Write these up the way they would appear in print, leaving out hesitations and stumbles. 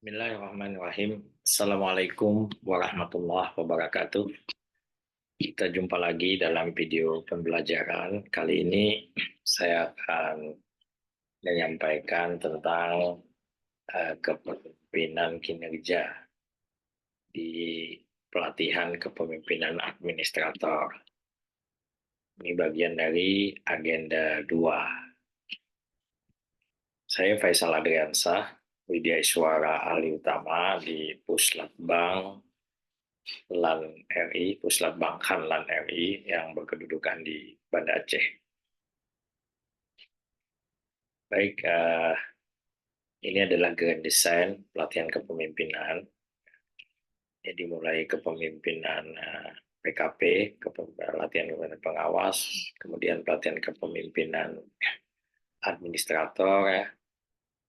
Bismillahirrahmanirrahim. Assalamualaikum warahmatullahi wabarakatuh. Kita jumpa lagi dalam video pembelajaran. Kali ini saya akan menyampaikan tentang kepemimpinan kinerja di pelatihan kepemimpinan administrator. Ini bagian dari agenda 2. Saya Faisal Adriansah, Widya Iswara ahli utama di Puslatbang LAN RI, Puslatbangkan LAN RI yang berkedudukan di Banda Aceh. Baik, ini adalah grand design pelatihan kepemimpinan. Jadi mulai kepemimpinan PKP, pelatihan kepemimpinan pengawas, kemudian pelatihan kepemimpinan administrator, ya.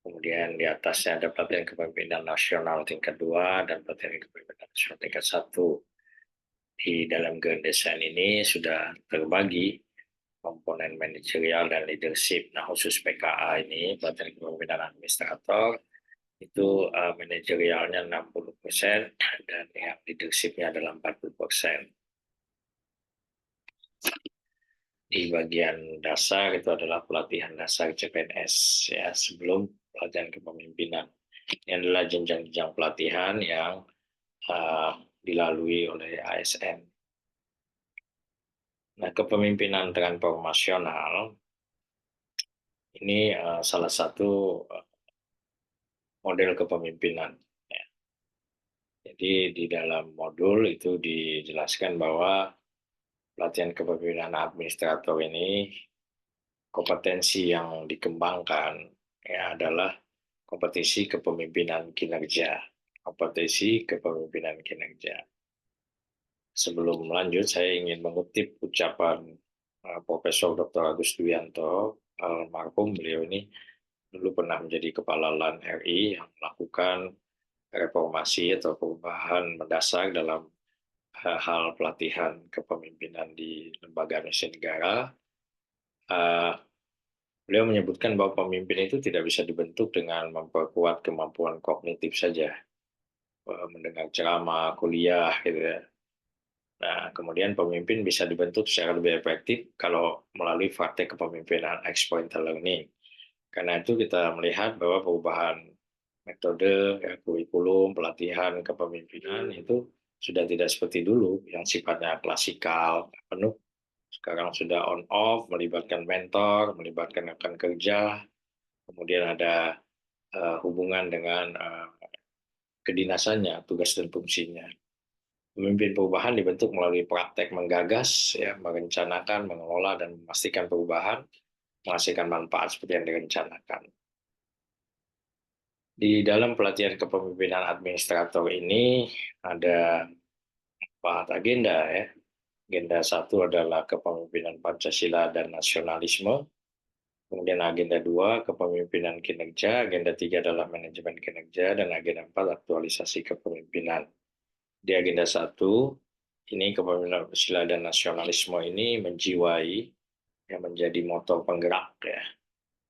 Kemudian di atasnya ada pelatihan kepemimpinan nasional tingkat 2 dan pelatihan kepemimpinan nasional tingkat 1. Di dalam grand design ini sudah terbagi komponen manajerial dan leadership. Nah, khusus PKA ini, pelatihan kepemimpinan administrator, itu manajerialnya 60% dan yang leadershipnya adalah 40%. Di bagian dasar itu adalah pelatihan dasar CPNS, ya, sebelum pelatihan kepemimpinan. Ini adalah jenjang-jenjang pelatihan yang dilalui oleh ASN. Nah, kepemimpinan transformasional ini salah satu model kepemimpinan. Ya. Jadi di dalam modul itu dijelaskan bahwa pelatihan kepemimpinan administrator ini kompetensi yang dikembangkan ya adalah kompetensi kepemimpinan kinerja. Kompetensi kepemimpinan kinerja. Sebelum lanjut, saya ingin mengutip ucapan Profesor Dr. Agus Dwianto, almarhum. Beliau ini dulu pernah menjadi kepala LAN RI yang melakukan reformasi atau perubahan mendasar dalam hal pelatihan kepemimpinan di lembaga Nusa Negara. Beliau menyebutkan bahwa pemimpin itu tidak bisa dibentuk dengan memperkuat kemampuan kognitif saja, mendengar ceramah, kuliah, gitu ya. Nah, kemudian pemimpin bisa dibentuk secara lebih efektif kalau melalui praktek kepemimpinan experiential learning. Karena itu kita melihat bahwa perubahan metode, ya, kurikulum, pelatihan kepemimpinan itu sudah tidak seperti dulu yang sifatnya klasikal, penuh. Sekarang sudah on-off, melibatkan mentor, melibatkan rekan kerja, kemudian ada hubungan dengan kedinasannya, tugas dan fungsinya. Pemimpin perubahan dibentuk melalui praktek menggagas, ya, merencanakan, mengelola, dan memastikan perubahan menghasilkan manfaat seperti yang direncanakan. Di dalam pelatihan kepemimpinan administrator ini ada 4 agenda, ya. Agenda 1 adalah kepemimpinan Pancasila dan nasionalisme. Kemudian agenda 2 kepemimpinan kinerja, agenda 3 adalah manajemen kinerja, dan agenda 4 aktualisasi kepemimpinan. Di agenda 1 ini kepemimpinan Pancasila dan nasionalisme ini menjiwai yang menjadi motor penggerak, ya,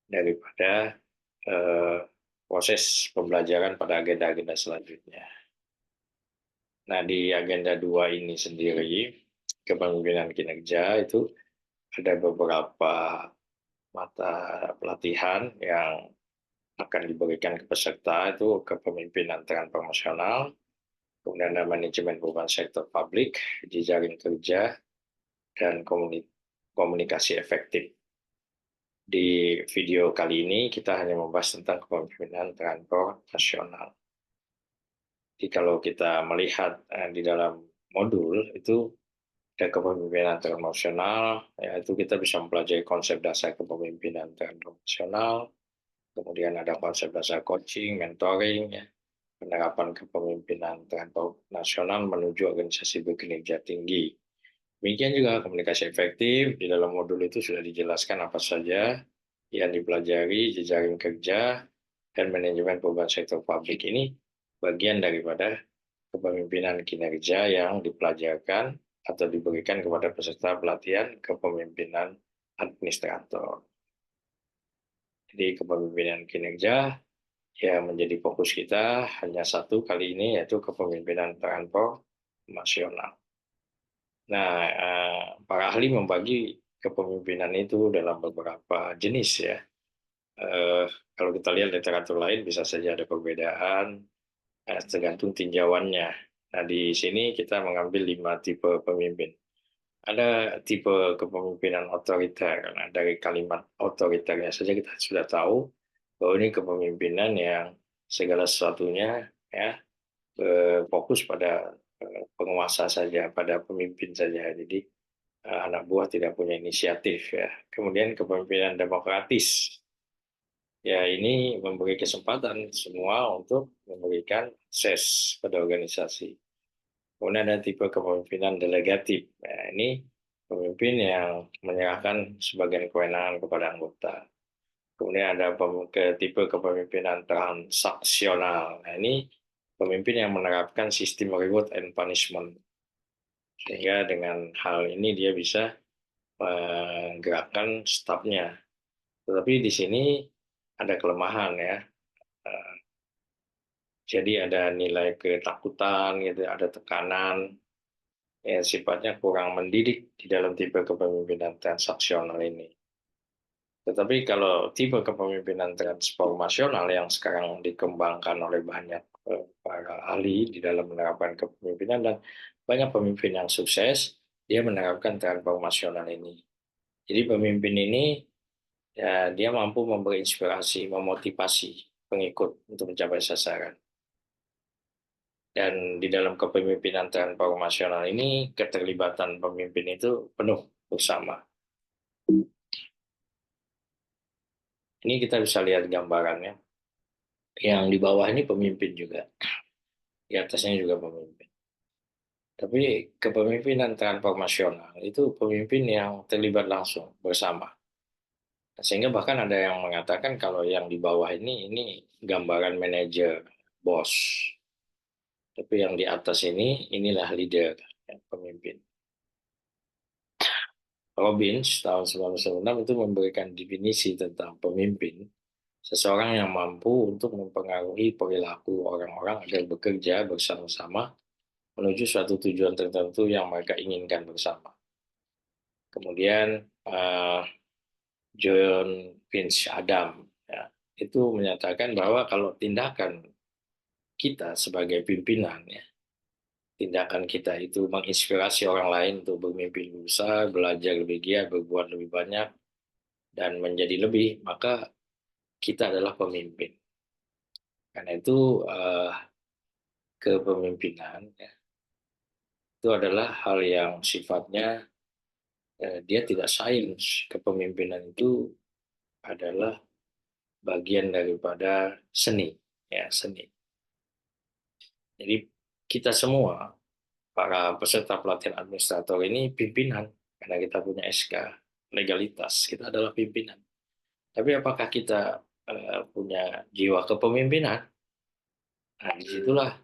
daripada proses pembelajaran pada agenda-agenda selanjutnya. Nah, di agenda 2 ini sendiri, kepemimpinan kinerja itu ada beberapa mata pelatihan yang akan diberikan ke peserta, itu kepemimpinan transformasional, kemudian ada manajemen beban sektor publik, jejaring kerja, dan komunikasi efektif. Di video kali ini kita hanya membahas tentang kepemimpinan transformasional. Jadi kalau kita melihat di dalam modul itu ada kepemimpinan transformasional, yaitu kita bisa mempelajari konsep dasar kepemimpinan transformasional, kemudian ada konsep dasar coaching, mentoring, ya, penerapan kepemimpinan transformasional menuju organisasi berkinerja tinggi. Demikian juga komunikasi efektif, di dalam modul itu sudah dijelaskan apa saja yang dipelajari, jejaring kerja, dan manajemen beban sektor publik ini bagian daripada kepemimpinan kinerja yang dipelajarkan atau diberikan kepada peserta pelatihan kepemimpinan administrator. Jadi kepemimpinan kinerja ya menjadi fokus kita hanya satu kali ini, yaitu kepemimpinan transformasional. Nah, para ahli membagi kepemimpinan itu dalam beberapa jenis ya. Kalau kita lihat literatur lain bisa saja ada perbedaan, tergantung tinjauannya. Nah, di sini kita mengambil 5 tipe pemimpin. Ada tipe kepemimpinan otoriter. Nah, dari kalimat otoriternya saja kita sudah tahu bahwa ini kepemimpinan yang segala sesuatunya ya fokus pada penguasa saja, pada pemimpin saja. Jadi anak buah tidak punya inisiatif ya. Kemudian kepemimpinan demokratis. Ya, ini memberi kesempatan semua untuk memberikan akses pada organisasi. Kemudian ada tipe kepemimpinan delegatif. Nah, ini pemimpin yang menyerahkan sebagian kewenangan kepada anggota. Kemudian ada tipe kepemimpinan transaksional. Nah, ini pemimpin yang menerapkan sistem reward and punishment. Sehingga dengan hal ini dia bisa menggerakkan stafnya. Tetapi di sini ada kelemahan ya. Jadi ada nilai ketakutan, gitu, ada tekanan, yang sifatnya kurang mendidik di dalam tipe kepemimpinan transaksional ini. Tetapi kalau tipe kepemimpinan transformasional yang sekarang dikembangkan oleh banyak para ahli di dalam menerapkan kepemimpinan dan banyak pemimpin yang sukses, dia menerapkan transformasional ini. Jadi pemimpin ini ya dia mampu memberi inspirasi, memotivasi pengikut untuk mencapai sasaran. Dan di dalam kepemimpinan transformasional ini keterlibatan pemimpin itu penuh bersama. Ini kita bisa lihat gambarannya. Yang di bawah ini pemimpin juga, di atasnya juga pemimpin. Tapi kepemimpinan transformasional itu pemimpin yang terlibat langsung bersama. Sehingga bahkan ada yang mengatakan kalau yang di bawah ini gambaran manajer, bos. Tapi yang di atas inilah leader, pemimpin. Robbins tahun 1996 itu memberikan definisi tentang pemimpin, seseorang yang mampu untuk mempengaruhi perilaku orang-orang agar bekerja bersama-sama menuju suatu tujuan tertentu yang mereka inginkan bersama. Kemudian John Vince Adam ya, itu menyatakan bahwa kalau tindakan kita sebagai pimpinan ya, tindakan kita itu menginspirasi orang lain untuk bermimpi lebih besar, belajar lebih giat, berbuat lebih banyak, dan menjadi lebih, maka kita adalah pemimpin. Karena itu kepemimpinan ya, itu adalah hal yang sifatnya dia tidak sains. Kepemimpinan itu adalah bagian daripada seni, ya seni. Jadi kita semua para peserta pelatihan administrator ini pimpinan karena kita punya SK legalitas, kita adalah pimpinan. Tapi apakah kita punya jiwa kepemimpinan? Nah, disitulah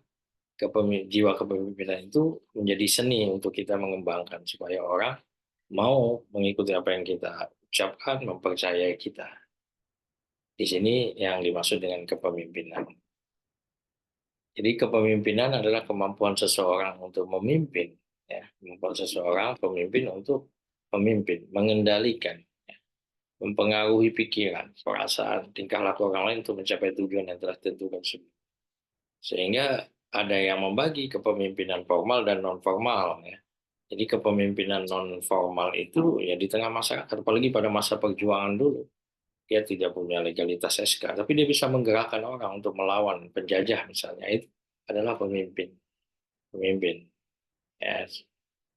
jiwa kepemimpinan itu menjadi seni untuk kita mengembangkan supaya orang mau mengikuti apa yang kita ucapkan, mempercayai kita. Di sini yang dimaksud dengan kepemimpinan. Jadi kepemimpinan adalah kemampuan seseorang untuk memimpin, ya, kemampuan seseorang pemimpin untuk memimpin, mengendalikan, ya, mempengaruhi pikiran, perasaan, tingkah laku orang lain untuk mencapai tujuan yang telah ditentukan. Sehingga ada yang membagi kepemimpinan formal dan non formal, ya. Jadi kepemimpinan non formal itu ya di tengah masyarakat, apalagi pada masa perjuangan dulu. Dia tidak punya legalitas SK, tapi dia bisa menggerakkan orang untuk melawan penjajah misalnya. Itu adalah pemimpin. Pemimpin. Ya.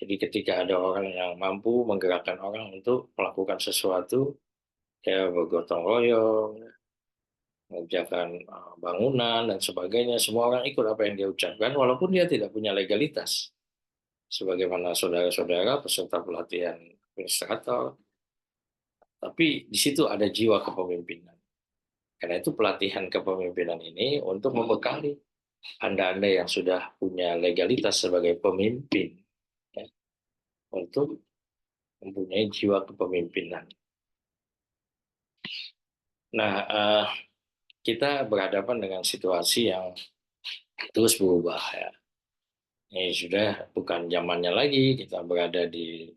Jadi ketika ada orang yang mampu menggerakkan orang untuk melakukan sesuatu, ya bergotong royong, mengerjakan bangunan dan sebagainya, semua orang ikut apa yang dia ucapkan, walaupun dia tidak punya legalitas. Sebagaimana saudara-saudara peserta pelatihan administrator, tapi di situ ada jiwa kepemimpinan. Karena itu pelatihan kepemimpinan ini untuk membekali Anda-Anda yang sudah punya legalitas sebagai pemimpin, ya, untuk mempunyai jiwa kepemimpinan. Nah, kita berhadapan dengan situasi yang terus berubah ya. Ini sudah bukan zamannya lagi, kita berada di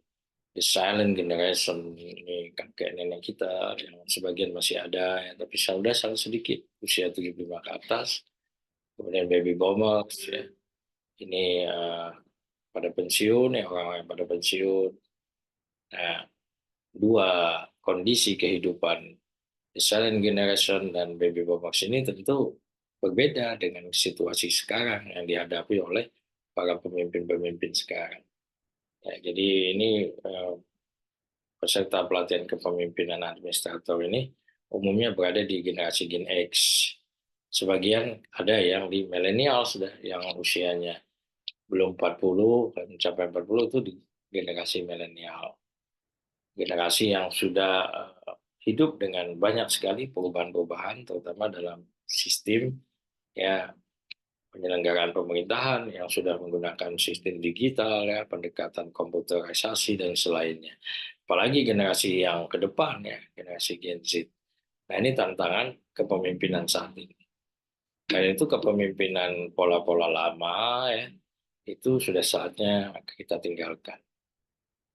the silent generation, ini kakek nenek kita yang sebagian masih ada ya, tapi sudah sangat sedikit usia 75 ke atas, kemudian baby boomers ya, ini pada pensiun ya, orang yang pada pensiun. Nah, dua kondisi kehidupan the silent generation dan baby boomers ini tentu berbeda dengan situasi sekarang yang dihadapi oleh para pemimpin-pemimpin sekarang. Ya, jadi ini peserta pelatihan kepemimpinan administrator ini umumnya berada di generasi Gen X. Sebagian ada yang di milenial sudah, yang usianya belum 40, mencapai 40 itu di generasi milenial. Generasi yang sudah hidup dengan banyak sekali perubahan-perubahan, terutama dalam sistem ya penyelenggaraan pemerintahan yang sudah menggunakan sistem digital ya, pendekatan komputerisasi dan selainnya. Apalagi generasi yang ke depan ya, generasi Gen Z. Nah, ini tantangan kepemimpinan saat ini. Dan itu kepemimpinan pola-pola lama ya, itu sudah saatnya kita tinggalkan.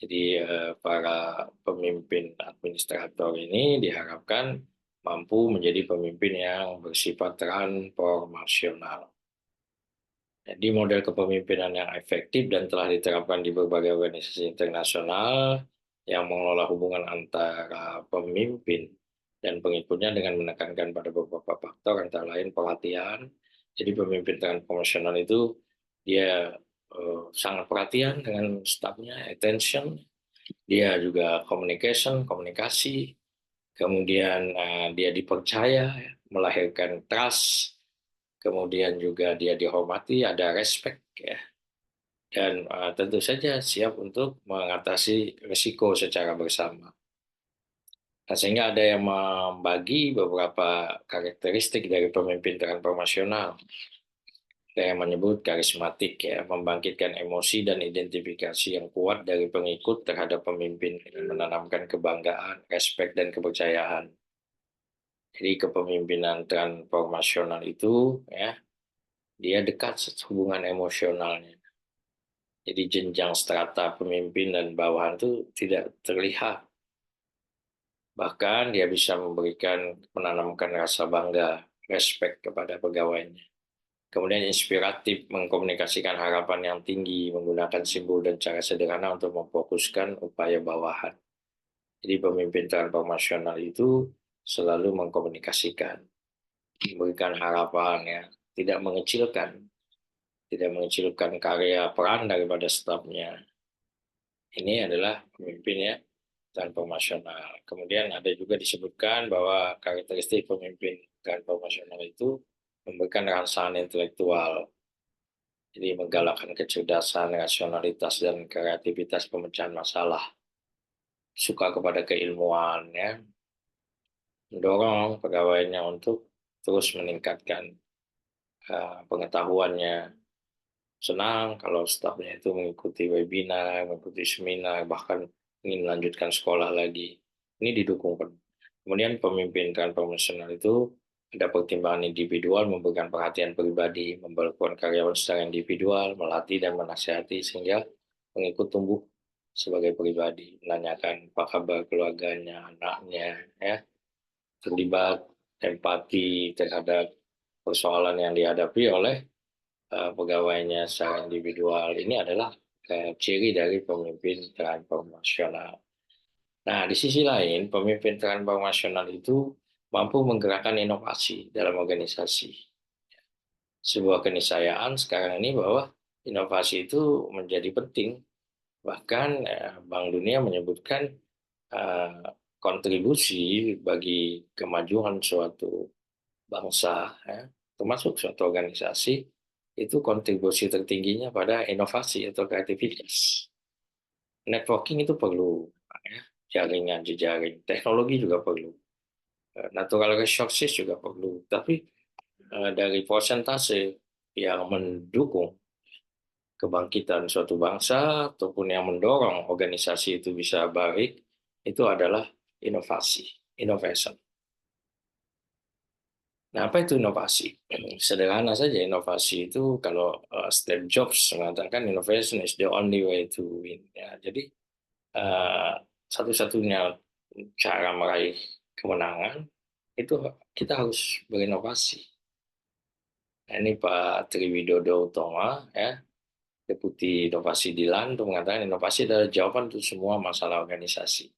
Jadi para pemimpin administrator ini diharapkan mampu menjadi pemimpin yang bersifat transformasional. Jadi model kepemimpinan yang efektif dan telah diterapkan di berbagai organisasi internasional yang mengelola hubungan antara pemimpin dan pengikutnya dengan menekankan pada beberapa faktor antara lain perhatian. Jadi pemimpin transformasional itu dia sangat perhatian dengan stafnya, attention. Dia juga komunikasi, kemudian dia dipercaya, melahirkan trust, kemudian juga dia dihormati, ada respect ya, dan tentu saja siap untuk mengatasi risiko secara bersama. Nah, sehingga ada yang membagi beberapa karakteristik dari pemimpin transformasional. Ada yang menyebut karismatik ya, membangkitkan emosi dan identifikasi yang kuat dari pengikut terhadap pemimpin, menanamkan kebanggaan, respect dan kepercayaan. Jadi kepemimpinan transformasional itu ya, dia dekat hubungan emosionalnya. Jadi jenjang strata pemimpin dan bawahan itu tidak terlihat. Bahkan dia bisa menanamkan rasa bangga, respect kepada pegawainya. Kemudian inspiratif, mengkomunikasikan harapan yang tinggi, menggunakan simbol dan cara sederhana untuk memfokuskan upaya bawahan. Jadi pemimpin transformasional itu selalu mengkomunikasikan, memberikan harapan ya, tidak mengecilkan karya peran daripada stafnya. Ini adalah pemimpin ya transformasional. Kemudian ada juga disebutkan bahwa karakteristik pemimpin transformasional itu memberikan rasa intelektual. Jadi menggalakkan kecerdasan, rasionalitas, dan kreativitas pemecahan masalah. Suka kepada keilmuan, ya, mendorong pegawainya untuk terus meningkatkan pengetahuannya. Senang kalau stafnya itu mengikuti webinar, mengikuti seminar, bahkan ingin melanjutkan sekolah lagi. Ini didukung. Kemudian pemimpin transformasional itu ada pertimbangan individual, memberikan perhatian pribadi, memperlakukan karyawan secara individual, melatih dan menasihati sehingga pengikut tumbuh sebagai pribadi, menanyakan apa kabar keluarganya, anaknya, ya, terlibat empati terhadap persoalan yang dihadapi oleh pegawainya secara individual. Ini adalah ciri dari pemimpin transformasional. Nah, di sisi lain, pemimpin transformasional itu mampu menggerakkan inovasi dalam organisasi. Sebuah keniscayaan sekarang ini bahwa inovasi itu menjadi penting. Bahkan Bank Dunia menyebutkan kontribusi bagi kemajuan suatu bangsa, ya, termasuk suatu organisasi, itu kontribusi tertingginya pada inovasi atau kreativitas. Networking itu perlu, ya, jaringan jejaring, teknologi juga perlu, natural resources juga perlu, tapi dari persentase yang mendukung kebangkitan suatu bangsa ataupun yang mendorong organisasi itu bisa baik, itu adalah inovasi, innovation. Nah, apa itu inovasi? Sederhana saja, inovasi itu kalau Steve Jobs mengatakan innovation is the only way to win. Ya, jadi eh, satu-satunya cara meraih kemenangan itu kita harus berinovasi. Nah, ini Pak Triwidodo Utama, ya, Deputi Inovasi Dilan, itu mengatakan inovasi adalah jawaban untuk semua masalah organisasi.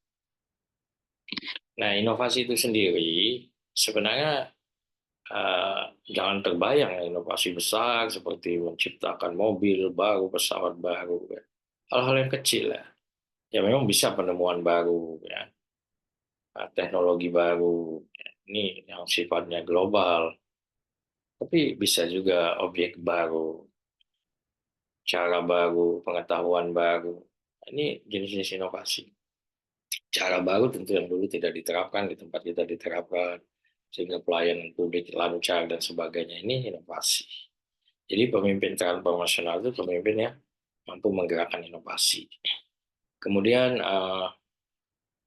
Nah, inovasi itu sendiri sebenarnya jangan terbayang ya, inovasi besar seperti menciptakan mobil baru, pesawat baru, ya. Hal-hal yang kecil ya. Ya memang bisa penemuan baru, ya, teknologi baru, ya. Ini yang sifatnya global, tapi bisa juga objek baru, cara baru, pengetahuan baru. Ini jenis-jenis inovasi. Cara baru tentu yang dulu tidak diterapkan di tempat kita diterapkan, sehingga pelayanan publik lancar dan sebagainya. Ini inovasi. Jadi pemimpin transformasional itu pemimpin yang mampu menggerakkan inovasi. Kemudian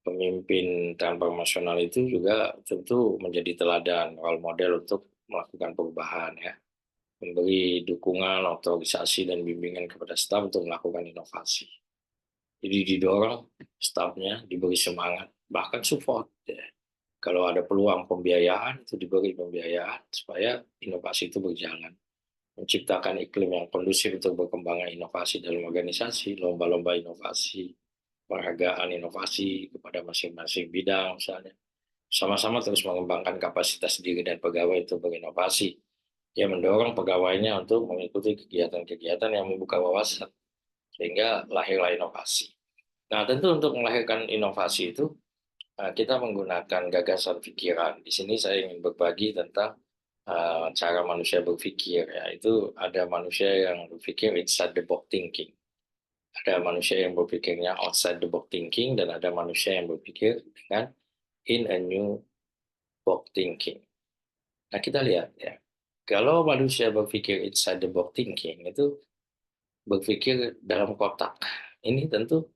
pemimpin transformasional itu juga tentu menjadi teladan, role model untuk melakukan perubahan, ya, memberi dukungan, otorisasi dan bimbingan kepada staf untuk melakukan inovasi. Jadi didorong stafnya, diberi semangat, bahkan support, ya. Kalau ada peluang pembiayaan itu diberi pembiayaan supaya inovasi itu berjalan. Menciptakan iklim yang kondusif untuk berkembangnya inovasi dalam organisasi, lomba-lomba inovasi, penghargaan inovasi kepada masing-masing bidang misalnya. Sama-sama terus mengembangkan kapasitas diri dan pegawai untuk berinovasi. Dia mendorong pegawainya untuk mengikuti kegiatan-kegiatan yang membuka wawasan, sehingga lahirlah inovasi. Nah, tentu untuk melahirkan inovasi itu kita menggunakan gagasan pikiran. Di sini saya ingin berbagi tentang cara manusia berpikir. Ya, itu ada manusia yang berpikir inside the box thinking, ada manusia yang berpikirnya outside the box thinking, dan ada manusia yang berpikir dengan in a new box thinking. Nah, kita lihat ya, kalau manusia berpikir inside the box thinking itu berpikir dalam kotak. Ini tentu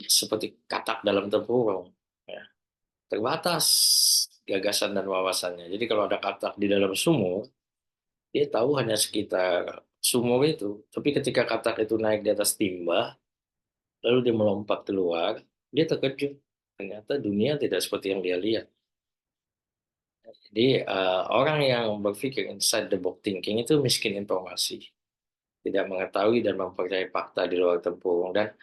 seperti katak dalam tempurung, ya. Terbatas gagasan dan wawasannya. Jadi kalau ada katak di dalam sumur, dia tahu hanya sekitar sumur itu. Tapi ketika katak itu naik di atas timba, lalu dia melompat keluar, dia terkejut. Ternyata dunia tidak seperti yang dia lihat. Jadi orang yang berpikir inside the box thinking itu miskin informasi, tidak mengetahui dan mempercayai fakta di luar tempurung. Dan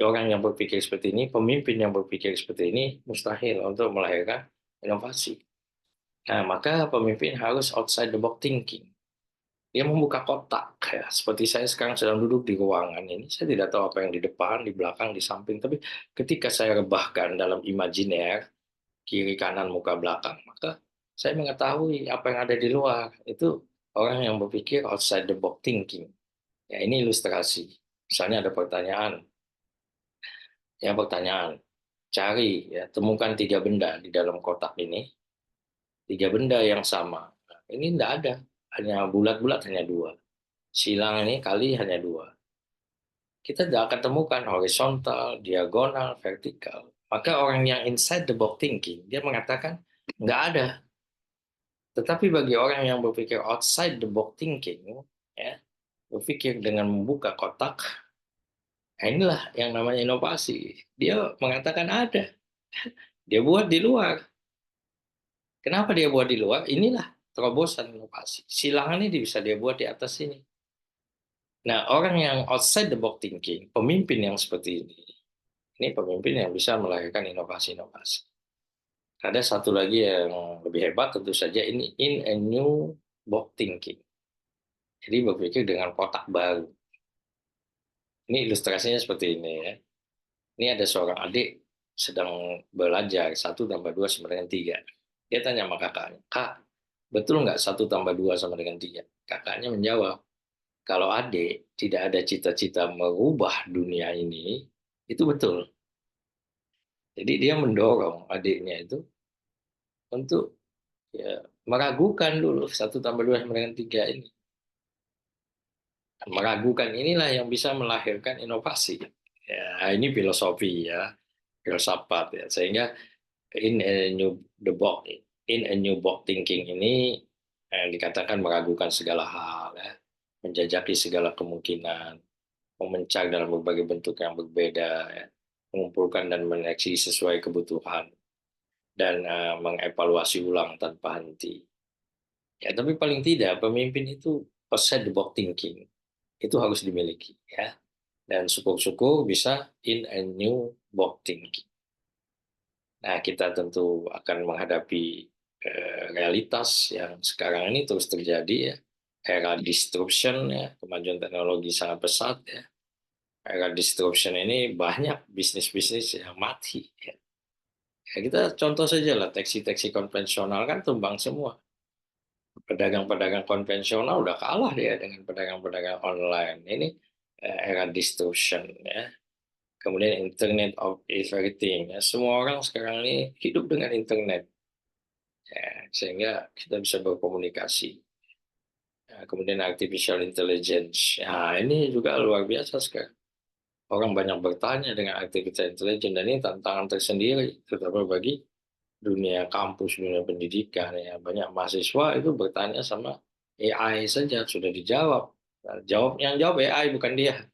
orang yang berpikir seperti ini, pemimpin yang berpikir seperti ini, mustahil untuk melahirkan inovasi. Nah, maka pemimpin harus outside the box thinking. Dia membuka kotak, ya. Seperti saya sekarang sedang duduk di ruangan ini, saya tidak tahu apa yang di depan, di belakang, di samping. Tapi ketika saya rebahkan dalam imajiner, kiri kanan muka belakang, maka saya mengetahui apa yang ada di luar. Itu orang yang berpikir outside the box thinking. Ya, ini ilustrasi. Misalnya ada pertanyaan, cari, ya, temukan 3 benda di dalam kotak ini, 3 benda yang sama. Nah, ini tidak ada, hanya bulat-bulat, hanya 2. Silang ini kali hanya 2. Kita tidak akan temukan horizontal, diagonal, vertikal. Maka orang yang inside the box thinking, dia mengatakan nggak ada. Tetapi bagi orang yang berpikir outside the box thinking, ya, berpikir dengan membuka kotak, nah inilah yang namanya inovasi. Dia mengatakan ada. Dia buat di luar. Kenapa dia buat di luar? Inilah terobosan inovasi. Silangan ini bisa dia buat di atas sini. Nah, orang yang outside the box thinking, pemimpin yang seperti ini pemimpin yang bisa melahirkan inovasi-inovasi. Ada satu lagi yang lebih hebat, tentu saja ini in a new box thinking. Jadi berpikir dengan kotak baru. Ini ilustrasinya seperti ini ya. Ini ada seorang adik sedang belajar 1 tambah 2 sama dengan 3. Dia tanya sama kakaknya, Kak, betul nggak 1 tambah 2 sama dengan 3? Kakaknya menjawab, kalau adik tidak ada cita-cita merubah dunia ini, itu betul. Jadi dia mendorong adiknya itu untuk, ya, meragukan dulu 1 tambah 2 sama dengan 3 ini. Meragukan inilah yang bisa melahirkan inovasi. Ya, ini filosofi ya, filsafat ya. Sehingga in a new the box in a new box thinking ini dikatakan meragukan segala hal, ya, menjajaki segala kemungkinan, memencak dalam berbagai bentuk yang berbeda, ya, mengumpulkan dan menyeleksi sesuai kebutuhan, dan mengevaluasi ulang tanpa henti. Ya, tapi paling tidak pemimpin itu outside the box thinking itu harus dimiliki, ya. Dan syukur-syukur bisa in a new box thinking. Nah, kita tentu akan menghadapi realitas yang sekarang ini terus terjadi, ya. Era disruption, ya, kemajuan teknologi sangat pesat, ya. Era disruption ini banyak bisnis-bisnis yang mati, ya. Ya, kita contoh saja lah, taksi-taksi konvensional kan tumbang semua. Pedagang-pedagang konvensional udah kalah dia dengan pedagang-pedagang online. Ini era disruption, ya. Kemudian Internet of Everything, ya. Semua orang sekarang ini hidup dengan internet, ya, sehingga kita bisa berkomunikasi. Ya, kemudian artificial intelligence, ya, ini juga luar biasa sekarang. Orang banyak bertanya dengan artificial intelligence, dan ini tantangan tersendiri, terutama bagi dunia kampus, dunia pendidikan, ya. Banyak mahasiswa itu bertanya sama AI saja, sudah dijawab. Nah, yang jawab AI bukan dia.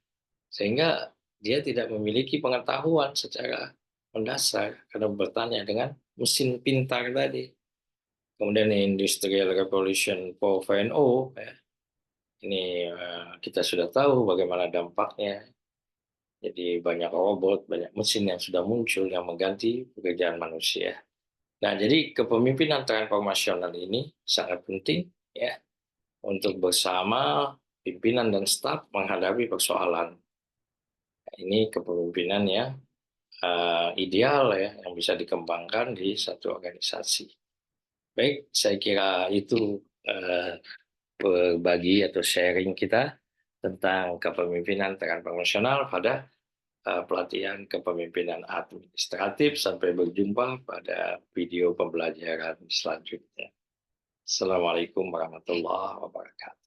Sehingga dia tidak memiliki pengetahuan secara mendasar karena bertanya dengan mesin pintar tadi. Kemudian Industrial Revolution 4.0, ya. Ini kita sudah tahu bagaimana dampaknya. Jadi banyak robot, banyak mesin yang sudah muncul yang mengganti pekerjaan manusia. Nah, jadi kepemimpinan transformasional ini sangat penting, ya, untuk bersama pimpinan dan staf menghadapi persoalan. Ini kepemimpinan yang ideal, ya, yang bisa dikembangkan di satu organisasi. Baik, saya kira itu berbagi atau sharing kita tentang kepemimpinan transformasional pada pelatihan kepemimpinan administratif. Sampai berjumpa pada video pembelajaran selanjutnya. Assalamualaikum warahmatullahi wabarakatuh.